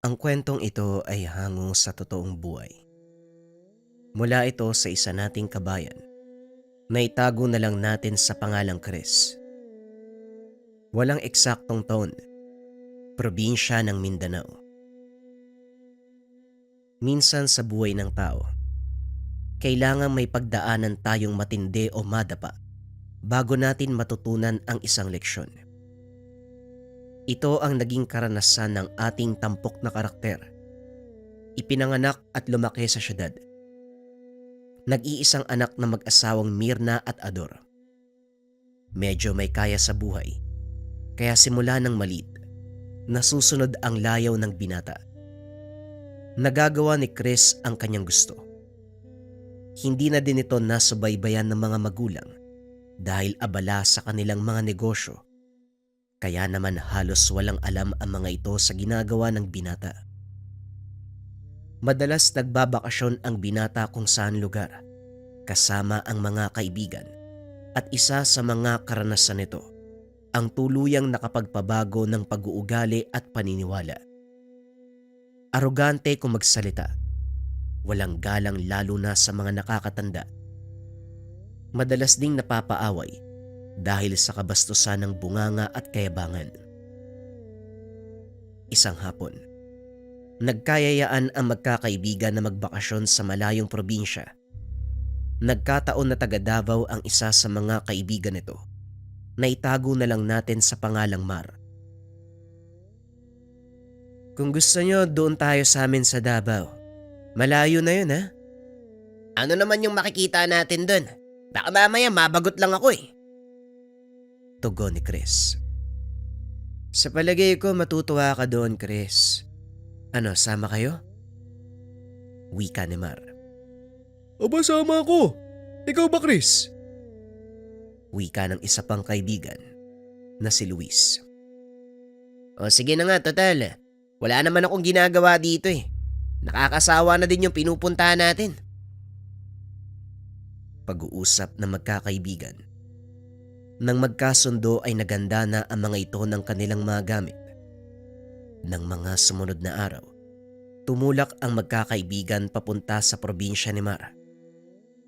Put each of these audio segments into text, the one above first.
Ang kwentong ito ay hango sa totoong buhay. Mula ito sa isa nating kabayan na itago na lang natin sa pangalang Chris. Walang eksaktong taon, probinsya ng Mindanao. Minsan sa buhay ng tao, kailangan may pagdaanan tayong matindi o madapa bago natin matutunan ang isang leksyon. Ito ang naging karanasan ng ating tampok na karakter. Ipinanganak at lumaki sa syudad. Nag-iisang anak na mag-asawang Mirna at Ador. Medyo may kaya sa buhay, kaya simula ng maliit, nasusunod ang layaw ng binata. Nagagawa ni Chris ang kanyang gusto. Hindi na din ito nasubaybayan ng mga magulang dahil abala sa kanilang mga negosyo. Kaya naman halos walang alam ang mga ito sa ginagawa ng binata. Madalas nagbabakasyon ang binata kung saan lugar, kasama ang mga kaibigan, at isa sa mga karanasan nito, ang tuluyang nakapagpabago ng pag-uugali at paniniwala. Arogante kung magsalita, walang galang lalo na sa mga nakakatanda. Madalas ding napapaaway dahil sa kabastusan ng bunganga at kayabangan. Isang hapon, nagkayayaan ang magkakaibigan na magbakasyon sa malayong probinsya. Nagkataon na taga Davao ang isa sa mga kaibigan nito, na itago na lang natin sa pangalang Mar. Kung gusto nyo, doon tayo sa amin sa Davao. Malayo na yun, ha? Ano naman yung makikita natin doon? Baka mamaya mabagot lang ako eh. Tugon ni Chris. Sa palagay ko matutuwa ka doon, Chris. Ano, sama kayo? Wika ni Mar. Aba, sama ako. Ikaw ba, Chris? Wika ng isa pang kaibigan na si Luis. O sige na nga, total. Wala naman akong ginagawa dito eh. Nakakasawa na din yung pinupuntahan natin. Pag-uusap ng magkakaibigan. Nang magkasundo ay naganda na ang mga ito ng kanilang mga gamit. Nang mga sumunod na araw, tumulak ang magkakaibigan papunta sa probinsya ni Mar.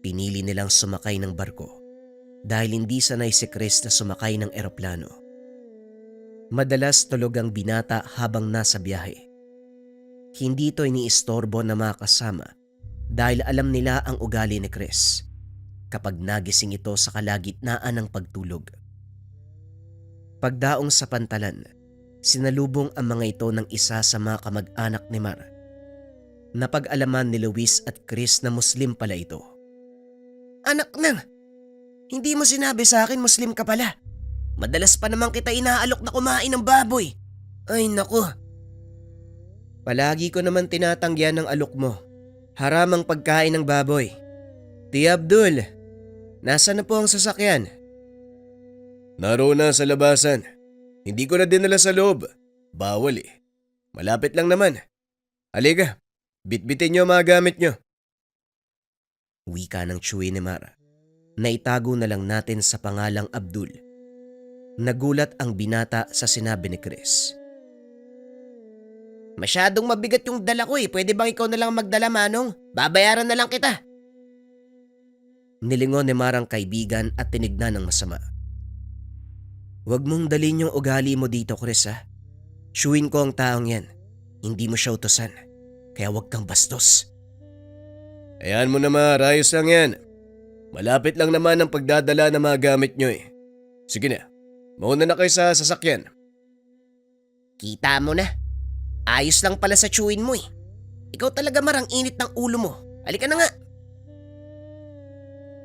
Pinili nilang sumakay ng barko dahil hindi sanay si Chris na sumakay ng eroplano. Madalas tulog ang binata habang nasa biyahe. Hindi ito iniistorbo na mga kasama dahil alam nila ang ugali ni Chris kapag nagising ito sa kalagitnaan ng pagtulog. Pagdaong sa pantalan, sinalubong ang mga ito ng isa sa mga kamag-anak ni Mar. Napag-alaman ni Luis at Chris na Muslim pala ito. Anak nang, hindi mo sinabi sa akin Muslim ka pala. Madalas pa naman kita inaalok na kumain ng baboy. Ay naku. Palagi ko naman tinatanggihan ng alok mo. Haram ang pagkain ng baboy. Ti Abdul, nasaan na po ang sasakyan? Naroon na sa labasan. Hindi ko na dinala sa loob. Bawal eh. Malapit lang naman. Halika, bitbitin niyo ang mga gamit niyo. Wika ng Chewy ni Mar, na itago na lang natin sa pangalang Abdul. Nagulat ang binata sa sinabi ni Chris. Masyadong mabigat yung dala ko eh. Pwede bang ikaw na lang magdala, Manong? Babayaran na lang kita. Nilingon ni Mar ang kaibigan at tinignan ng masama. Huwag mong dalhin yung ugali mo dito, Chris, ha? Siyuin ko ang taong yan. Hindi mo siya utusan. Kaya huwag kang bastos. Ayan mo na, Mar, ayos lang yan. Malapit lang naman ang pagdadala ng mga gamit niyo eh. Sige na, mauna na kayo sa sasakyan. Kita mo na. Ayos lang pala sa chewin mo eh. Ikaw talaga, Mar, ang init ng ulo mo. Halika na nga.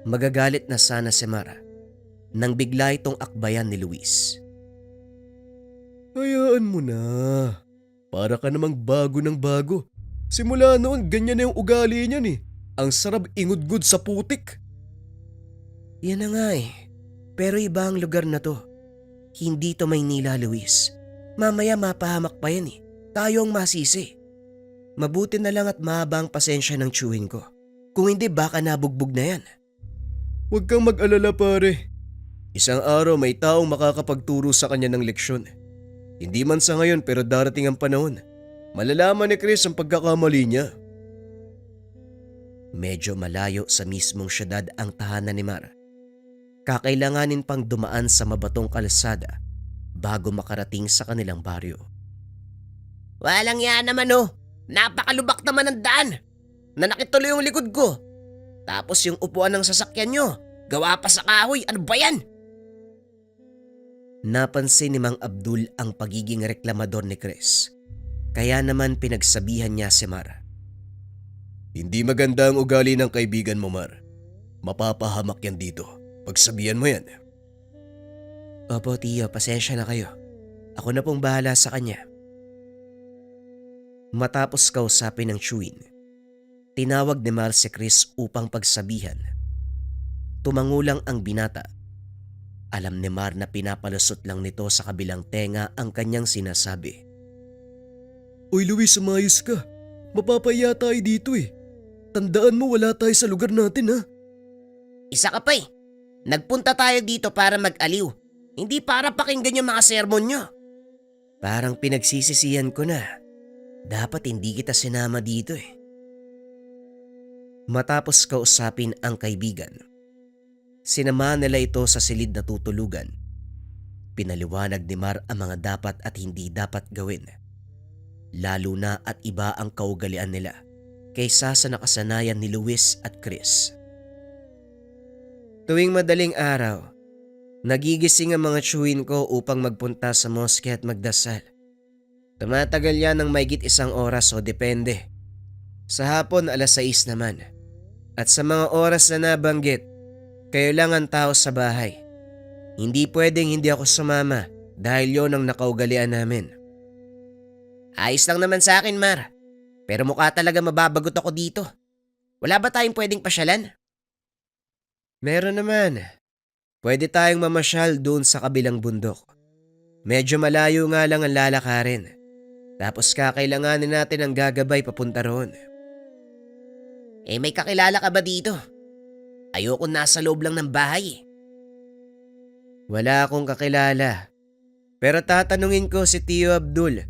Magagalit na sana si Mara nang bigla itong akbayan ni Luis. Hayaan mo na. Para ka namang bago ng bago. Simula noon, ganyan na yung ugali niyan eh. Ang sarap ingudgud sa putik. Yan na nga eh. Pero iba ang lugar na to. Hindi to Maynila, Luis. Mamaya mapahamak pa yan eh. Tayo ang masisi. Mabuti na lang at mahaba ang pasensya ng chewin ko. Kung hindi baka nabugbog na yan. Huwag kang mag-alala, pare. Isang araw may taong makakapagturo sa kanya ng leksyon. Hindi man sa ngayon pero darating ang panahon. Malalaman ni Chris ang pagkakamali niya. Medyo malayo sa mismong syudad ang tahanan ni Mar. Kakailanganin pang dumaan sa mabatong kalsada bago makarating sa kanilang baryo. Walang yan naman oh! Napakalubak naman ng daan! Nanakit tuloy yung likod ko! Tapos yung upuan ng sasakyan nyo, gawa pa sa kahoy, ano ba yan? Napansin ni Mang Abdul ang pagiging reklamador ni Chris. Kaya naman pinagsabihan niya si Mar. Hindi maganda ang ugali ng kaibigan mo, Mar. Mapapahamak yan dito. Pagsabihan mo yan. Opo tiyo, pasensya na kayo. Ako na pong bahala sa kanya. Matapos kausapin ng Chewin, tinawag ni Mar si Chris upang pagsabihan. Tumangulang ang binata. Alam ni Mar na pinapalusot lang nito sa kabilang tenga ang kanyang sinasabi. Uy Luis, umayos ka. Mapapaya tayo dito eh. Tandaan mo wala tayo sa lugar natin ha. Isa ka pa eh. Nagpunta tayo dito para mag-aliw. Hindi para pakinggan yung mga sermon nyo. Parang pinagsisisihan ko na. Dapat hindi kita sinama dito eh. Matapos kausapin ang kaibigan, sinamahan nila ito sa silid na tutulugan. Pinaliwanag ni Mar ang mga dapat at hindi dapat gawin. Lalo na at iba ang kaugalian nila kaysa sa nakasanayan ni Luis at Chris. Tuwing madaling araw, nagigising ang mga tiyuhin ko upang magpunta sa moske at magdasal. Tumatagal yan ng maigit 1 oras o depende. Sa hapon 6:00 naman. At sa mga oras na nabanggit, kayo lang ang tao sa bahay. Hindi pwedeng hindi ako sumama dahil yon ang nakaugalian namin. Ayos lang naman sa akin, Mar. Pero mukha talaga mababagot ako dito. Wala ba tayong pwedeng pasyalan? Meron naman. Pwede tayong mamasyal doon sa kabilang bundok. Medyo malayo nga lang ang lalakarin. Tapos kakailanganin natin ang gagabay papunta roon. May kakilala ka ba dito? Ayoko nasa loob lang ng bahay. Wala akong kakilala. Pero tatanungin ko si Tio Abdul.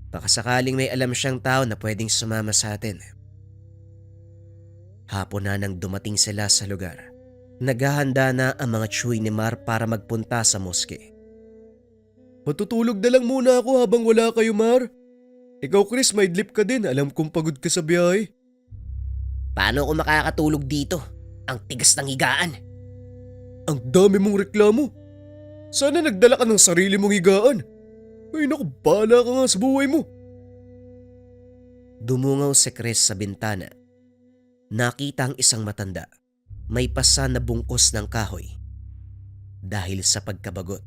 Baka sakaling may alam siyang tao na pwedeng sumama sa atin. Hapon na nang dumating sila sa lugar. Naghahanda na ang mga tsuy ni Mar para magpunta sa moske. Matutulog na lang muna ako habang wala kayo, Mar. Ikaw Chris, may idlip ka din. Alam kong pagod ka sa biyahe. Paano ako makakatulog dito? Ang tigas ng higaan. Ang dami mong reklamo. Sana nagdala ka ng sarili mong higaan. Ay naku, bahala ka nga sa buhay mo. Dumungaw si Chris sa bintana. Nakita ang isang matanda. May pasa na bungkos ng kahoy. Dahil sa pagkabagot,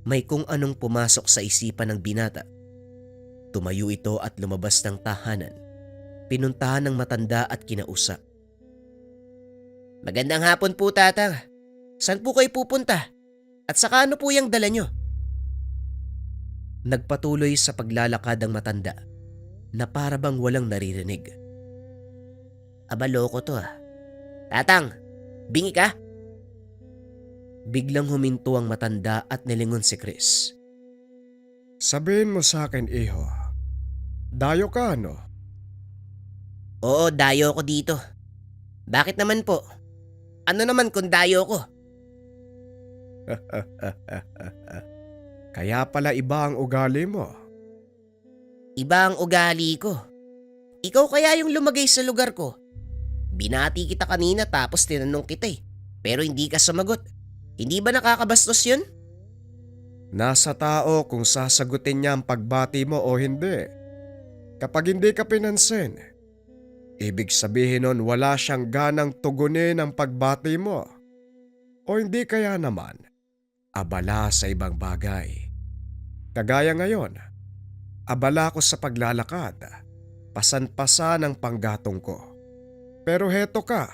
may kung anong pumasok sa isipan ng binata. Tumayo ito at lumabas ng tahanan. Pinuntahan ng matanda at kinausap. Magandang hapon po, tatang. Saan po kayo pupunta? At saka ano po yung dala nyo? Nagpatuloy sa paglalakad ang matanda na para bang walang naririnig. Aba, loko to ah. Tatang, bingi ka? Biglang huminto ang matanda at nilingon si Chris. Sabihin mo sa akin, iho. Dayo ka, no? Oo, dayo ko dito. Bakit naman po? Ano naman kung dayo ko? Kaya pala iba ang ugali mo. Iba ang ugali ko. Ikaw kaya yung lumagay sa lugar ko. Binati kita kanina tapos tinanong kita eh. Pero hindi ka sumagot. Hindi ba nakakabastos yun? Nasa tao kung sasagutin niya ang pagbati mo o hindi. Kapag hindi ka pinansin, ibig sabihin nun wala siyang ganang tugunin ang pagbati mo. O hindi kaya naman, abala sa ibang bagay. Kagaya ngayon, abala ko sa paglalakad, pasan-pasan ang panggatong ko. Pero heto ka,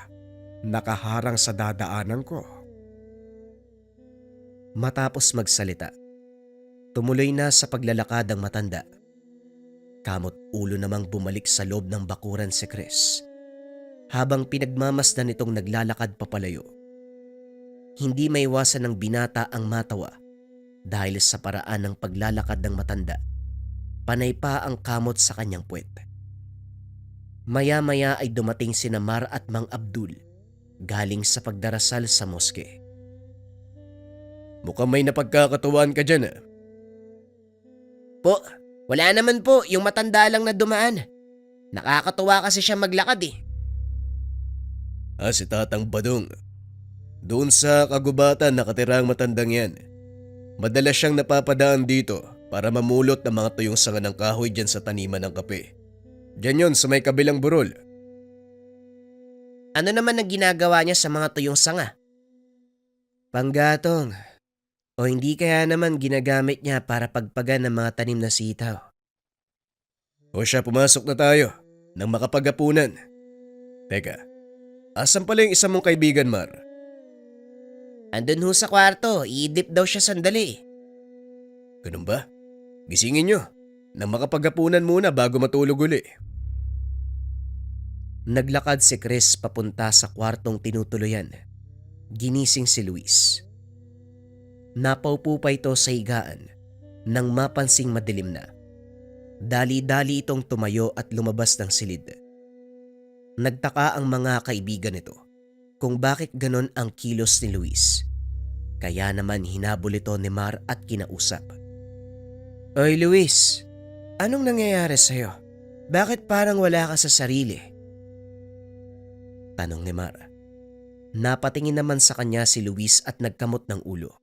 nakaharang sa dadaanan ko. Matapos magsalita, tumuloy na sa paglalakad ang matanda. Kamot ulo namang bumalik sa loob ng bakuran si Chris. Habang pinagmamasdan nitong naglalakad papalayo. Hindi maiwasan ng binata ang matawa dahil sa paraan ng paglalakad ng matanda. Panay pa ang kamot sa kanyang puwet. Maya-maya ay dumating sina Mar at Mang Abdul galing sa pagdarasal sa moske. Mukhang may napagkakatuwaan ka dyan ah. Po, wala naman po, yung matanda lang na dumaan. Nakakatuwa kasi siya maglakad eh. Si Tatang Badong. Doon sa kagubatan nakatira ang matandang yan. Madalas siyang napapadaan dito para mamulot ng mga tuyong sanga ng kahoy dyan sa taniman ng kape. Diyan yon sa may kabilang burol. Ano naman ang ginagawa niya sa mga tuyong sanga? Panggatong. O hindi kaya naman ginagamit niya para pagpagan ng mga tanim na sitaw? O siya, pumasok na tayo nang makapagapunan. Teka, asan pala yung isa mong kaibigan, Mar? Andun ho sa kwarto, iidip daw siya sandali. Ganun ba? Gisingin nyo nang makapagapunan muna bago matulog uli. Naglakad si Chris papunta sa kwartong tinutuluyan. Ginising si Luis. Napaupo pa ito sa higaan nang mapansing madilim na. Dali-dali itong tumayo at lumabas ng silid. Nagtaka ang mga kaibigan nito kung bakit ganon ang kilos ni Luis. Kaya naman hinabol ito ni Mar at kinausap. Oy Luis, anong nangyayari sa'yo? Bakit parang wala ka sa sarili? Tanong ni Mar. Napatingin naman sa kanya si Luis at nagkamot ng ulo.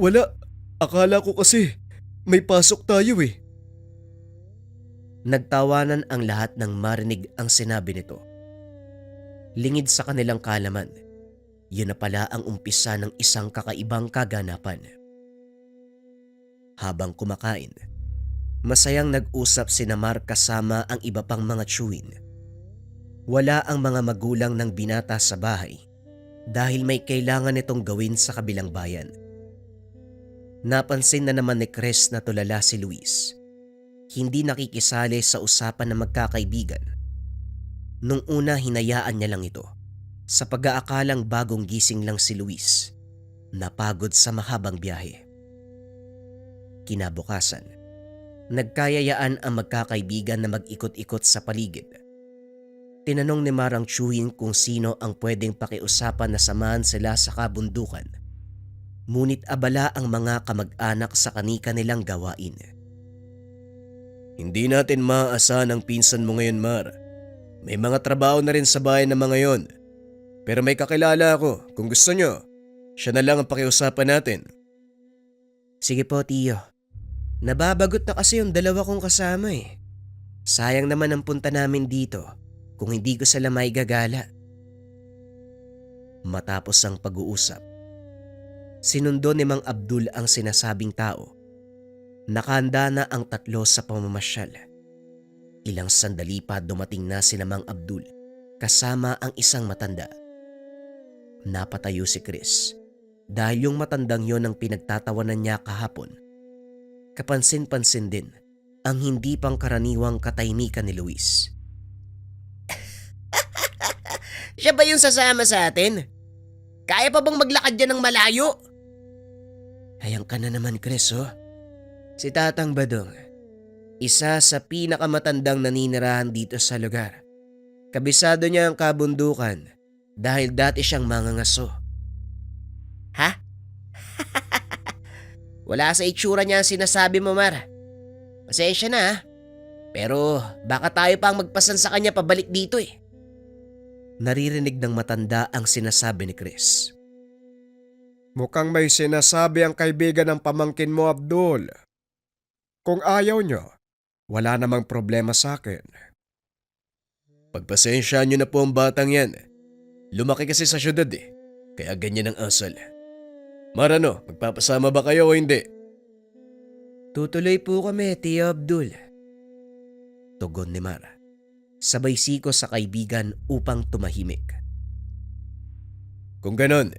Wala. Akala ko kasi may pasok tayo eh. Nagtawanan ang lahat nang marinig ang sinabi nito. Lingid sa kanilang kaalaman, yun na pala ang umpisa ng isang kakaibang kaganapan. Habang kumakain, masayang nag-usap sina Mar kasama ang iba pang mga tiyuhin. Wala ang mga magulang ng binata sa bahay dahil may kailangan itong gawin sa kabilang bayan. Napansin na naman ni Chris na tulala si Luis. Hindi nakikisali sa usapan ng magkakaibigan. Nung una hinayaan niya lang ito sa pag-aakalang bagong gising lang si Luis, napagod sa mahabang biyahe. Kinabukasan, nagkayayaan ang magkakaibigan na mag-ikot-ikot sa paligid. Tinanong ni Marang Chuyin kung sino ang pwedeng pakiusapan na samahan sila sa kabundukan. Ngunit abala ang mga kamag-anak sa kanika nilang gawain. Hindi natin maaasahan ang pinsan mo ngayon, Mar. May mga trabaho na rin sa bahay ng mga yon. Pero may kakilala ako. Kung gusto nyo, siya na lang ang pakiusapan natin. Sige po, Tiyo. Nababagot na kasi yung dalawa kong kasama eh. Sayang naman ang punta namin dito kung hindi ko sila may gagala. Matapos ang pag-uusap, sinundo ni Mang Abdul ang sinasabing tao. Nakahanda na ang tatlo sa pamamasyal. Ilang sandali pa dumating na sina Mang Abdul kasama ang isang matanda. Napatayo si Chris dahil yung matandang yon ang pinagtatawanan niya kahapon. Kapansin-pansin din ang hindi pangkaraniwang katahimikan ni Luis. Siya ba yung sasama sa atin? Kaya pa bang maglakad dyan ng malayo? Hayang ka na naman, Chris, oh. Si Tatang Badong, isa sa pinakamatandang naninirahan dito sa lugar. Kabisado niya ang kabundukan dahil dati siyang mangangaso. Ha? Wala sa itsura niya ang sinasabi mo, Mar. Pasensya na, ha? Pero baka tayo pa ang magpasan sa kanya pabalik dito eh. Naririnig ng matanda ang sinasabi ni Chris. Mukhang may sinasabi ang kaibigan ng pamangkin mo, Abdul. Kung ayaw nyo, wala namang problema sa akin. Pagpasensyaan nyo na po ang batang yan. Lumaki kasi sa syudad eh, kaya ganyan ang asal. Marano, magpapasama ba kayo o hindi? Tutuloy po kami, Tiyo Abdul. Tugon ni Mara. Sabay siko sa kaibigan upang tumahimik. Kung ganon,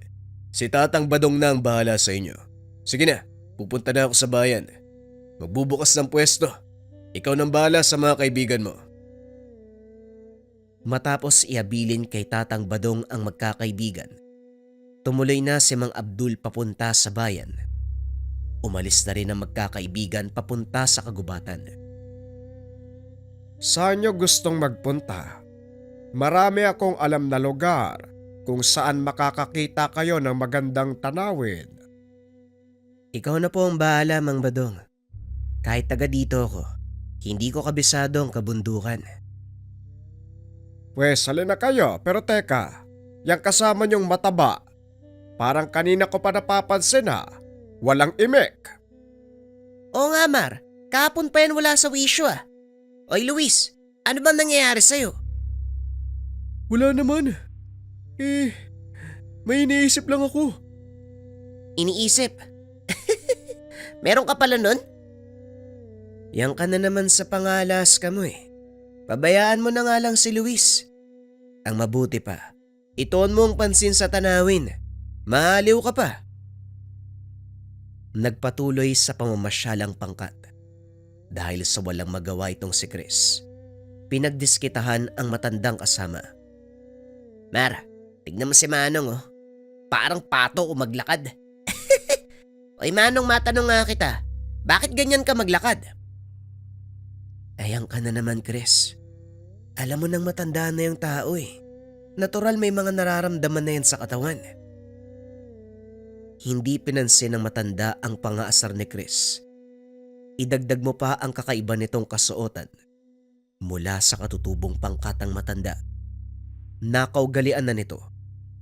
si Tatang Badong na ang bahala sa inyo. Sige na, pupunta na ako sa bayan. Magbubukas ng pwesto. Ikaw nang bahala sa mga kaibigan mo. Matapos iabilin kay Tatang Badong ang magkakaibigan, tumuloy na si Mang Abdul papunta sa bayan. Umalis na rin ang magkakaibigan papunta sa kagubatan. Saan nyo gustong magpunta? Marami akong alam na lugar kung saan makakakita kayo ng magandang tanawin. Ikaw na po ang bahala, Mang Badong. Kahit taga dito ako, hindi ko kabisado ang kabundukan. Pwes, halin na kayo, pero teka, yang kasama nyong mataba, parang kanina ko pa napapansin ha, walang imik. Oo nga, Mar. Kahapon pa yan wala sa wisyo ah. Oy Luis, ano bang nangyayari sa'yo? Wala naman. May iniisip lang ako. Iniisip? Meron ka pala nun? Yang ka na naman sa pangalas ka mo eh. Pabayaan mo na nga lang si Luis. Ang mabuti pa, itoon mo ang pansin sa tanawin. Maaliw ka pa. Nagpatuloy sa pamamasyalang pangkat. Dahil sa walang magawa itong si Chris, pinagdiskitahan ang matandang kasama. Mar, tignan mo si Manong oh. Parang pato o maglakad. Oy Manong, matanong nga kita. Bakit ganyan ka maglakad? Ayan ka na naman, Chris. Alam mo nang matanda na yung tao eh. Natural may mga nararamdaman na yan sa katawan. Hindi pinansin ng matanda ang pangaasar ni Chris. Idagdag mo pa ang kakaiba nitong kasuotan. Mula sa katutubong pangkatang matanda, nakaugalian na nito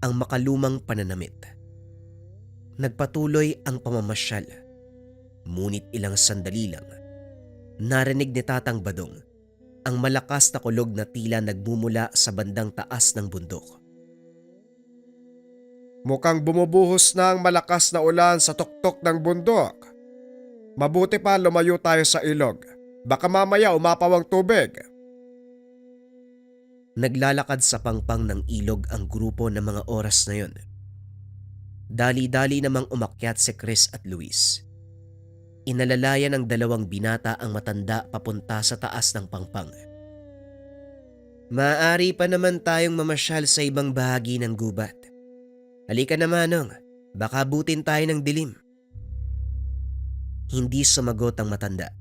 ang makalumang pananamit. Nagpatuloy ang pamamasyal. Ngunit ilang sandali lang, narinig ni Tatang Badong ang malakas na kulog na tila nagmumula sa bandang taas ng bundok. Mukhang bumubuhos na ang malakas na ulan sa tuktok ng bundok. Mabuti pa lumayo tayo sa ilog. Baka mamaya umapaw ang tubig. Naglalakad sa pangpang ng ilog ang grupo ng mga oras na yon. Dali-dali namang umakyat si Chris at Luis. Inalalayan ng dalawang binata ang matanda papunta sa taas ng pangpang. Maaari pa naman tayong mamasyal sa ibang bahagi ng gubat. Halika na Manong, baka butin tayo ng dilim. Hindi sumagot ang matanda,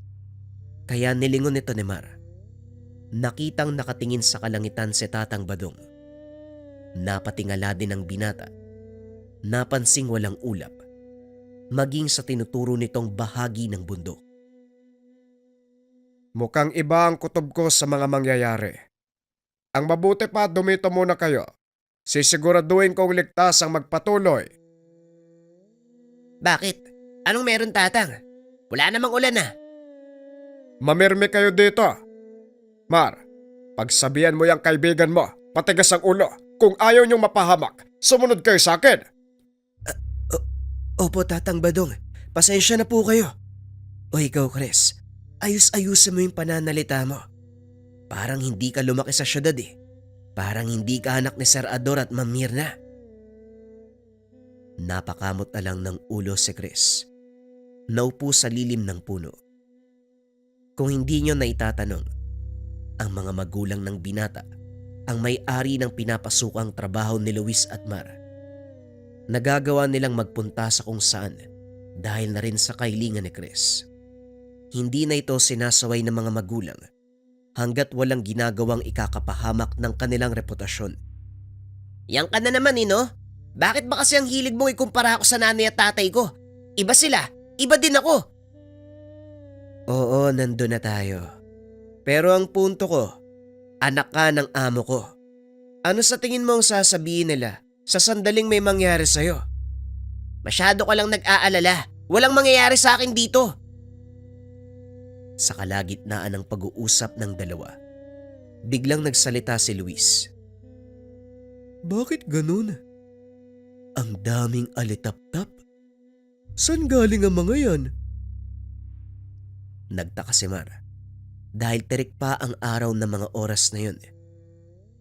kaya nilingon nito ni Mar. Nakitang nakatingin sa kalangitan si Tatang Badong. Napatingala din ang binata. Napansing walang ulap, maging sa tinuturo nitong bahagi ng bundok. Mukhang iba ang kutob ko sa mga mangyayari. Ang mabuti pa dumito muna kayo. Sisiguraduhin kong ligtas ang magpatuloy. Bakit? Anong meron Tatang? Wala namang ulan na. Mamirmi kayo dito. Mar, pagsabihan mo yung kaibigan mo, patigas ang ulo. Kung ayaw niyong mapahamak, sumunod kayo sa akin. Opo Tatang Badong, pasensya na po kayo. O ikaw Chris, ayus-ayusin mo yung pananalita mo. Parang hindi ka lumaki sa syudad eh. Parang hindi ka anak ni Sir Ador at Ma'am Mirna. Napakamot na lang ng ulo si Chris. Naupo sa lilim ng puno. Kung hindi nyo naitatanong, ang mga magulang ng binata ang may-ari ng pinapasukang trabaho ni Luis at Mar. Nagagawa nilang magpunta sa kung saan dahil na rin sa kahilingan ni Chris. Hindi na ito sinasaway ng mga magulang hanggat walang ginagawang ikakapahamak ng kanilang reputasyon. Yang ka na naman no? Bakit ba kasi ang hilig mong ikumpara ako sa nanay at tatay ko? Iba sila, iba din ako. Oo, nandun na tayo. Pero ang punto ko, anak ka ng amo ko. Ano sa tingin mo ang sasabihin nila sa sandaling may mangyari sa'yo? Masyado ka lang nag-aalala. Walang mangyayari sa akin dito. Sa kalagitnaan ng pag-uusap ng dalawa, biglang nagsalita si Luis. Bakit ganun? Ang daming alitap-tap. Saan galing ang mga yan? Nagtaka si Mar dahil terik pa ang araw ng mga oras na yun.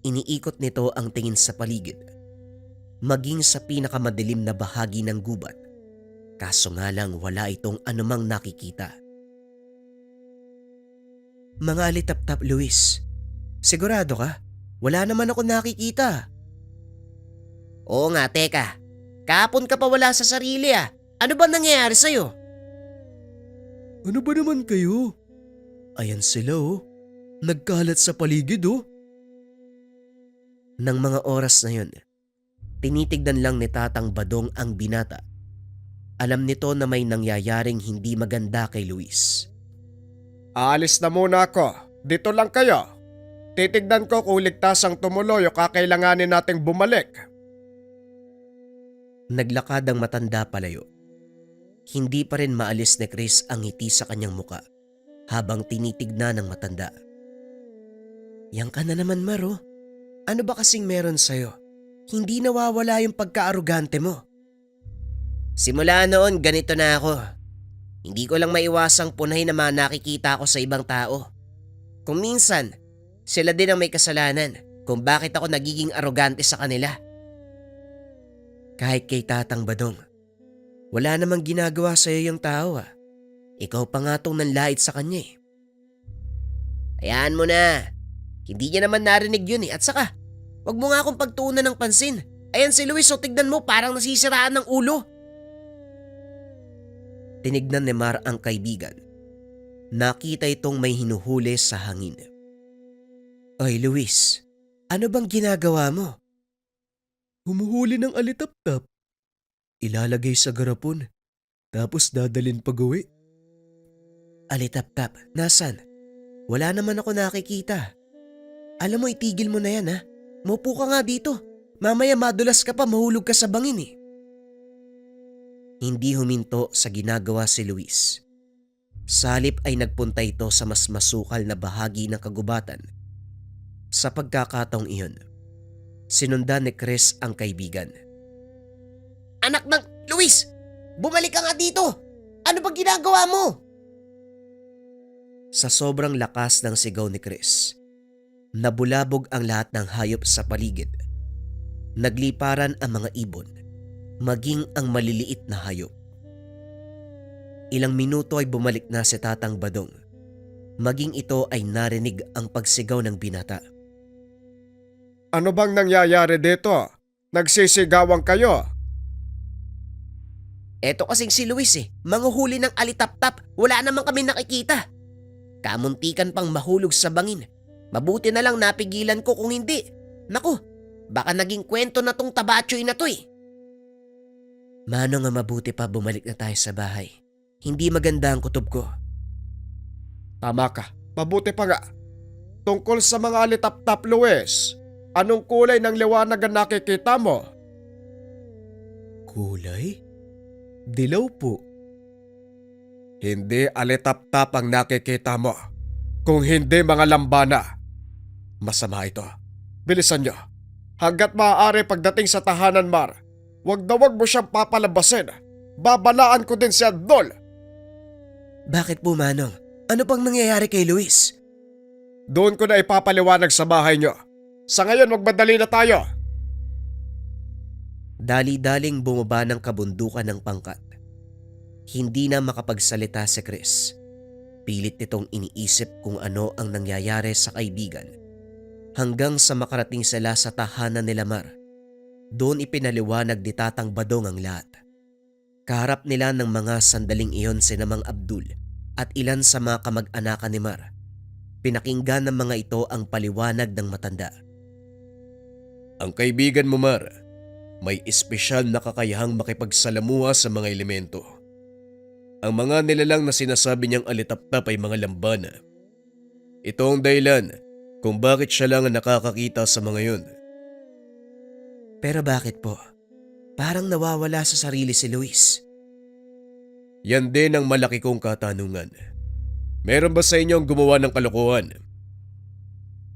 Iniikot nito ang tingin sa paligid, maging sa pinakamadilim na bahagi ng gubat. Kaso nga lang wala itong anumang nakikita. Mga alitap-tap, Luis. Sigurado ka? Wala naman ako nakikita. Oo nga, teka. Kahapon ka pa wala sa sarili ah. Ano ba nangyayari sa'yo? Ano ba naman kayo? Ayan sila oh. Nagkalat sa paligid oh. Nang mga oras na yun, tinitignan lang ni Tatang Badong ang binata. Alam nito na may nangyayaring hindi maganda kay Luis. Aalis na muna ako. Dito lang kayo. Titignan ko kung ligtas ang tumuloy o kakailanganin nating bumalik. Naglakad ang matanda palayo. Hindi pa rin maalis ni Chris ang ngiti sa kanyang muka habang tinitignan ng matanda. Yang ka na naman, Maro. Ano ba kasing meron sa'yo? Hindi nawawala yung pagka-arugante mo. Simula noon, ganito na ako. Hindi ko lang maiwasang punahin na mga nakikita ko sa ibang tao. Kung minsan, sila din ang may kasalanan kung bakit ako nagiging arugante sa kanila. Kahit kay Tatang Badong, wala namang ginagawa sa'yo yung tao ah. Ikaw pa nga tong nanlait sa kanya eh. Hayaan mo na. Hindi niya naman narinig yun eh. At saka, wag mo nga akong pagtuunan ng pansin. Ayan si Luis, so tignan mo parang nasisiraan ng ulo. Tinignan ni Mar ang kaibigan. Nakita itong may hinuhuli sa hangin. Oy Luis, ano bang ginagawa mo? Humuhuli ng alitap-tap. Ilalagay sa garapon. Tapos dadalin pag-uwi. Alitap-tap, nasan? Wala naman ako nakikita. Alam mo, itigil mo na yan ha. Maupo ka nga dito. Mamaya madulas ka pa, mahulog ka sa bangin eh. Hindi huminto sa ginagawa si Luis. Salip ay nagpunta ito sa mas masukal na bahagi ng kagubatan. Sa pagkakataong iyon, sinundan ni Chris ang kaibigan. Anak ng Luis! Bumalik ka nga dito! Ano ba ginagawa mo? Sa sobrang lakas ng sigaw ni Chris, nabulabog ang lahat ng hayop sa paligid. Nagliparan ang mga ibon, maging ang maliliit na hayop. Ilang minuto ay bumalik na si Tatang Badong. Maging ito ay narinig ang pagsigaw ng binata. Ano bang nangyayari dito? Nagsisigawan kayo? Eto kasing si Luis eh, manguhuli ng alitap-tap, wala naman kami nakikita. Kamuntikan pang mahulog sa bangin. Mabuti na lang napigilan ko kung hindi. Naku, baka naging kwento na tong tabatsoy na to eh. Mano nga mabuti pa bumalik na tayo sa bahay. Hindi maganda ang kutob ko. Tama ka. Mabuti pa nga. Tungkol sa mga alitap-tap, Luis, anong kulay ng liwanag ang nakikita mo? Kulay? Dilaw po. Hindi alitap-tap ang nakikita mo. Kung hindi mga lambana. Masama ito. Bilisan nyo. Hanggat maaari pagdating sa tahanan, Mar, wag na wag mo siyang papalabasin. Babalaan ko din si Adol. Bakit po, Manong? Ano pang nangyayari kay Luis? Doon ko na ipapaliwanag sa bahay nyo. Sa ngayon, magmadali na tayo. Dali-daling bumaba ng kabundukan ng pangkat. Hindi na makapagsalita si Chris. Pilit nitong iniisip kung ano ang nangyayari sa kaibigan. Hanggang sa makarating sila sa tahanan nila Mar. Doon ipinaliwanag ni Tatang Badong ang lahat. Kaharap nila ng mga sandaling iyon si Namang Abdul at ilan sa mga kamag-anakan ni Mar. Pinakinggan ng mga ito ang paliwanag ng matanda. Ang kaibigan mo, Mar, may espesyal na kakayahang makipagsalamuha sa mga elemento. Ang mga nilalang na sinasabi niyang alitap-tap ay mga lambana. Ito ang dahilan kung bakit siya lang ang nakakakita sa mga yun. Pero bakit po? Parang nawawala sa sarili si Luis. Yan din ang malaki kong katanungan. Meron ba sa inyo ang gumawa ng kalokohan?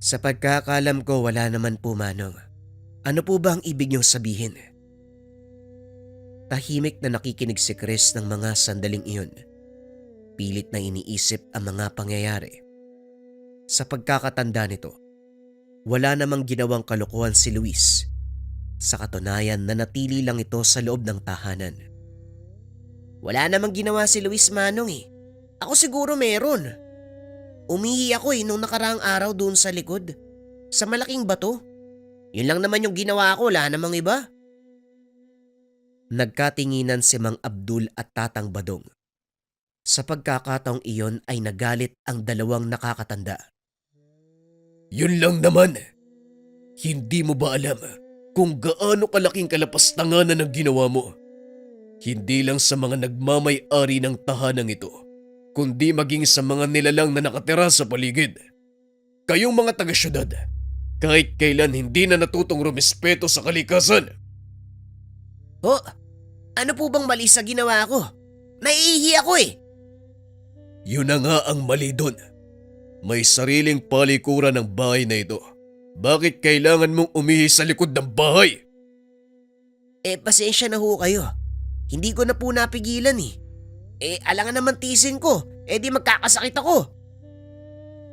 Sa pagkakalam ko, wala naman po, Manong. Ano po ba ang ibig niyong sabihin? Tahimik na nakikinig si Chris ng mga sandaling iyon. Pilit na iniisip ang mga pangyayari. Sa pagkakatanda nito, wala namang ginawang kalokohan si Luis. Sa katunayan, nanatili lang ito sa loob ng tahanan. Wala namang ginawa si Luis, Manong eh. Ako siguro meron. Umihi ako nung nakaraang araw doon sa likod. Sa malaking bato. Yun lang naman yung ginawa ko, wala namang iba. Nagkatinginan si Mang Abdul at Tatang Badong. Sa pagkakataong iyon ay nagalit ang dalawang nakakatanda. Yun lang naman. Hindi mo ba alam kung gaano kalaking kalapastanganan ang ginawa mo? Hindi lang sa mga nagmamay-ari ng tahanang ito, kundi maging sa mga nilalang na nakatira sa paligid. Kayong mga taga-syudad, kahit kailan hindi na natutong rumespeto sa kalikasan. Ho, ano po bang mali sa ginawa ko? Naiihi ako eh. Yun na nga ang mali doon. May sariling palikuran ng bahay na ito. Bakit kailangan mong umihi sa likod ng bahay? Pasensya na ho kayo. Hindi ko na po napigilan eh. Alangan naman tisin ko. Di magkakasakit ako.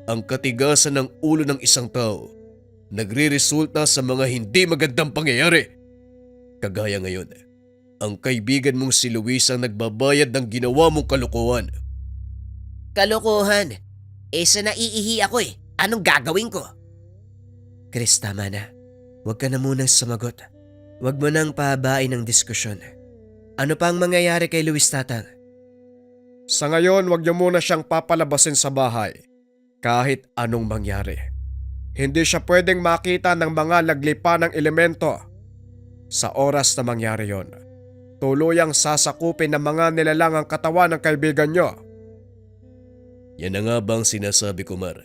Ang katigasan ng ulo ng isang tao nagre-resulta sa mga hindi magandang pangyayari. Kagaya ngayon, ang kaibigan mong si Luis ang nagbabayad ng ginawa mong kalokohan. Kalokohan. Sa naiihi ako eh. Anong gagawin ko? Chris, tama na. Huwag ka na munang sumagot. Huwag mo nang pahabain ng diskusyon. Ano pa ang mangyayari kay Luis, Tatang? Sa ngayon, wag niyo muna siyang papalabasin sa bahay. Kahit anong mangyari. Hindi siya pwedeng makita ng mga laglipa ng elemento. Sa oras na mangyari yon, tuluyang sasakupin ng mga nilalang ang katawan ng kaibigan niyo. Yan na nga bang sinasabi ko, Mar?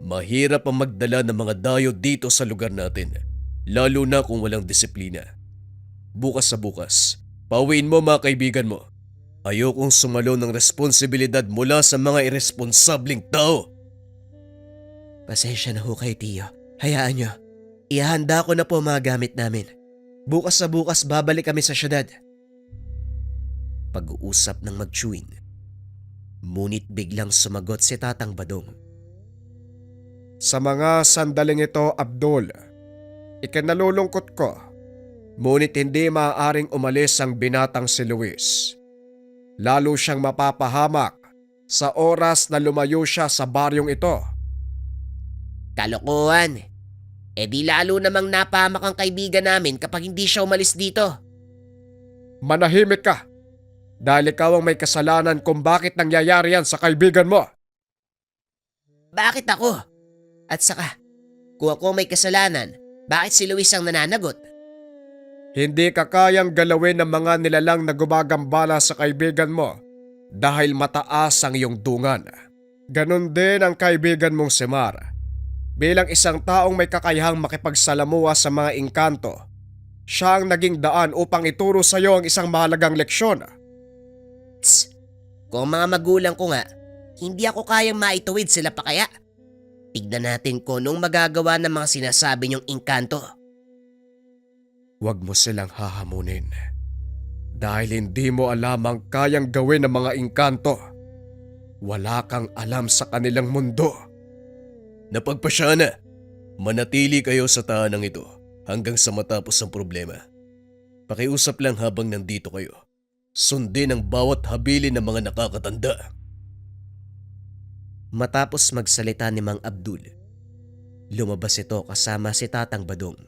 Mahirap ang magdala ng mga dayo dito sa lugar natin, lalo na kung walang disiplina. Bukas sa bukas, pauwiin mo mga kaibigan mo. Ayokong sumalo ng responsibilidad mula sa mga irresponsabling tao. Pasensya na ho kayo, Tiyo. Hayaan nyo. Ihanda ko na po mga gamit namin. Bukas sa bukas babalik kami sa syudad. Pag-uusap ng mag-chewin. Ngunit biglang sumagot si Tatang Badong. Sa mga sandaling ito, Abdul, ikinalulungkot ko. Ngunit hindi maaaring umalis ang binatang si Luis. Lalo siyang mapapahamak sa oras na lumayo siya sa baryong ito. Kalokohan. Di lalo namang napahamak ang kaibigan namin kapag hindi siya umalis dito. Manahimik ka dahil ikaw ang may kasalanan kung bakit nangyayari yan sa kaibigan mo. Bakit ako? At saka, kung ako may kasalanan, bakit si Luis ang nananagot? Hindi ka kayang galawin ng mga nilalang na gumagambala sa kaibigan mo dahil mataas ang iyong dungan. Ganon din ang kaibigan mong si Mar. Bilang isang taong may kakayahang makipagsalamuha sa mga engkanto, siya ang naging daan upang ituro sa iyo ang isang mahalagang leksyon. Tss, kung mga magulang ko nga, hindi ako kayang maituwid sila pa kaya. Tignan natin kung anong magagawa ng mga sinasabi niyong engkanto. Huwag mo silang hahamunin dahil hindi mo alam ang kayang gawin ng mga engkanto. Wala kang alam sa kanilang mundo. Napagpasya na. Manatili kayo sa tahanang ito hanggang sa matapos ang problema. Pakiusap lang habang nandito kayo. Sundin ang bawat habilin ng mga nakakatanda. Matapos magsalita ni Mang Abdul, lumabas ito kasama si Tatang Badong.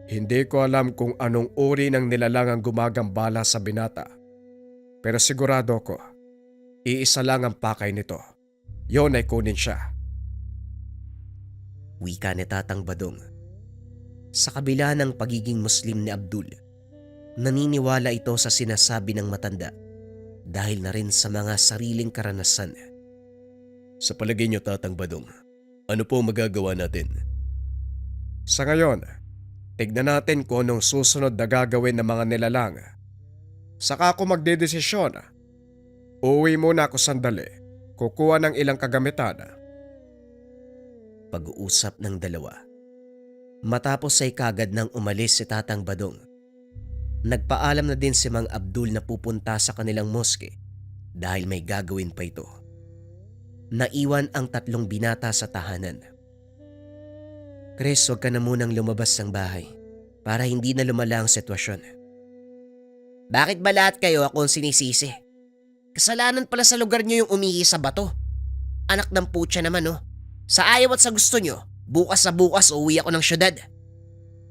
Hindi ko alam kung anong uri ng nilalang ang gumagambala sa binata. Pero sigurado ko, iisa lang ang pakay nito. Yon ay kunin siya. Wika ni Tatang Badong. Sa kabila ng pagiging Muslim ni Abdul, naniniwala ito sa sinasabi ng matanda dahil na rin sa mga sariling karanasan. Sa palagay niyo, Tatang Badong, ano po magagawa natin? Sa ngayon, tignan natin kung anong susunod na gagawin ng mga nilalang. Saka ako magdedesisyon. Uuwi muna ako sandali. Kukuha ng ilang kagamitan. Pag-uusap ng dalawa. Matapos ay kagad nang umalis si Tatang Badong. Nagpaalam na din si Mang Abdul na pupunta sa kanilang moske dahil may gagawin pa ito. Naiwan ang tatlong binata sa tahanan. Chris, huwag ka na munang lumabas ng bahay para hindi na lumala ang sitwasyon. Bakit ba lahat kayo ako ang sinisisi? Kasalanan pala sa lugar niyo yung umihi sa bato. Anak ng putya naman oh. Sa ayaw at sa gusto niyo, bukas sa bukas uuwi ako ng syudad.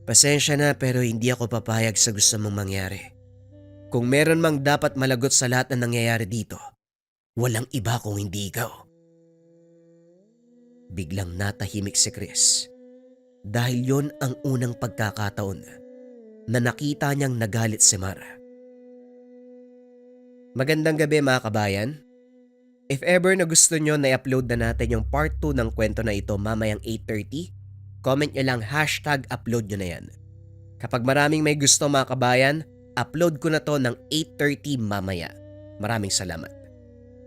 Pasensya na pero hindi ako papayag sa gusto mong mangyari. Kung meron mang dapat malagot sa lahat na nangyayari dito, walang iba kung hindi ikaw. Biglang natahimik si Chris dahil yon ang unang pagkakataon na nakita niyang nagalit si Mara. Magandang gabi mga kabayan. If ever na gusto nyo na i-upload na natin yung part 2 ng kwento na ito mamayang 8:30, comment nyo lang #upload nyo na yan. Kapag maraming may gusto mga kabayan, upload ko na to ng 8:30 mamaya. Maraming salamat.